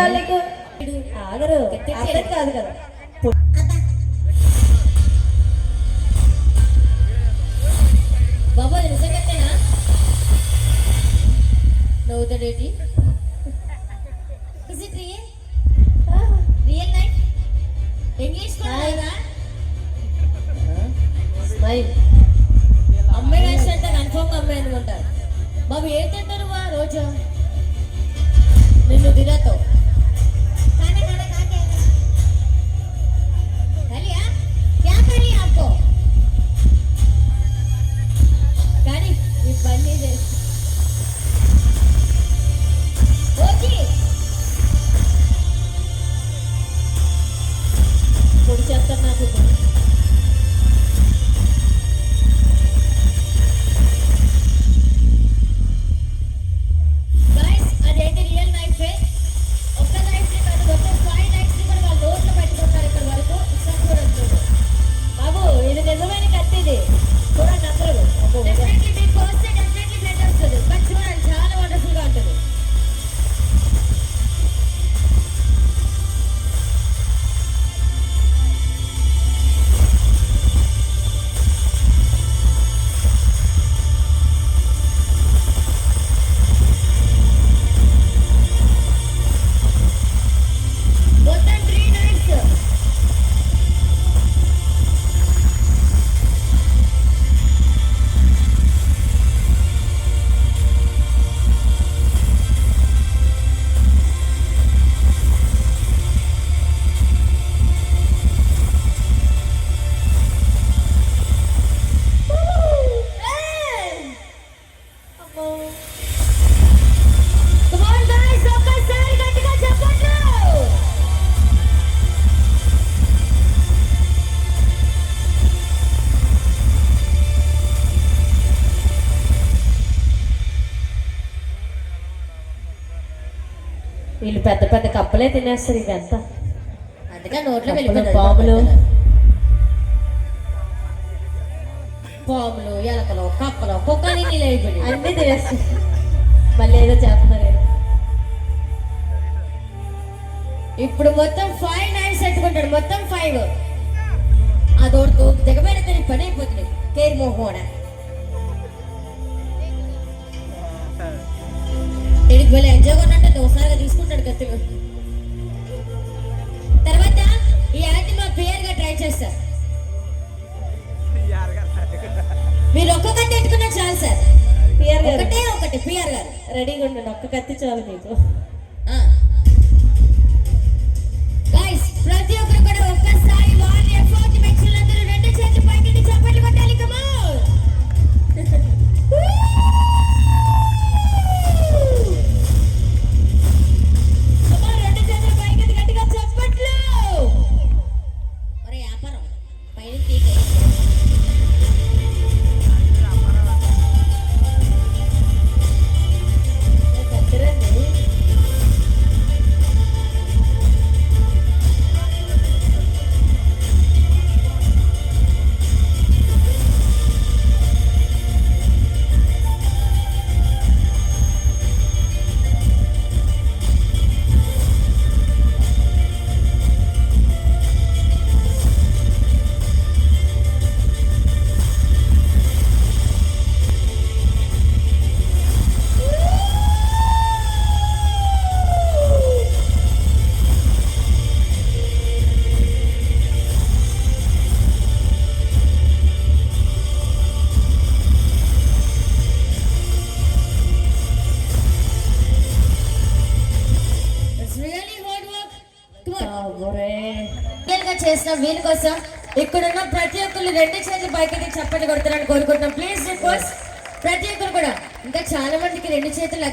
కావాలి నీకు? ఆగరు అర్థం కాదు కదా. బాబా నిజంగానేనా నవ్వుతాడేటి? Is it real? Real life English కూడా స్మైల్. అమ్మాయి వేసి అంటే కన్ఫర్మ్ అమ్మాయి అనుకుంటారు. బాబు ఏం తింటారు వా రోజు? నిన్ను తినతో కానీ ఈ పని పొడి చేస్తాను నాకు. వీళ్ళు పెద్ద పెద్ద కప్పలే తినేస్తారు ఇవంతా. అందుకే నోట్లో వెళ్ళిపోతుంది. పాములు ఎలకలు కప్పలు కుక్కలు అన్నీ తినేస్తారు. మళ్ళీ ఏదో చేస్తున్నారు. ఇప్పుడు మొత్తం 5 నైట్స్ ఎత్తుకుంటాడు. మొత్తం 5 అదోడుతూ దిగబెడ తిరిగి పని అయిపోతుంది. కేర్ మోహోడ వీడికి వెళ్ళి ఎంజాయ్గా ఉన్నట్టు ఒకసారిగా తీసుకుంటాడు కత్తులు. తర్వాత ఈ యాంటీ మా పియర్ గా ట్రై చేస్తారు. మీరు ఒక్క కత్తి ఎట్టుకున్నా చాలు సార్. పియర్ గారు ఒకటి పియర్ గారు రెడీగా ఉండండి. ఒక్క కత్తి చాలు మీకు. గైస్ ప్రతి ఒక్కరు కూడా ఒక్కసారి వారి ఎఫర్ట్ మెచ్చులందరూ రెండు చేతులు పైకి చప్పట్లు కొట్టాలి. కమ్ ఆన్ రెండు చేతులు పైకి గట్టిగా చప్పట్లు. ఒరే వ్యాపారం పైన తీగే చేసిన వీళ్ళ కోసం ఇక్కడున్న ప్రతి ఒక్కరు రెండు చేతులు పైకి చప్పట్లు కొడతారని కోరుకుంటున్నాం. ప్లీజ్ రిక్వెస్ట్ ప్రతి ఒక్కరు కూడా. ఇంకా చాలా మందికి రెండు చేతులు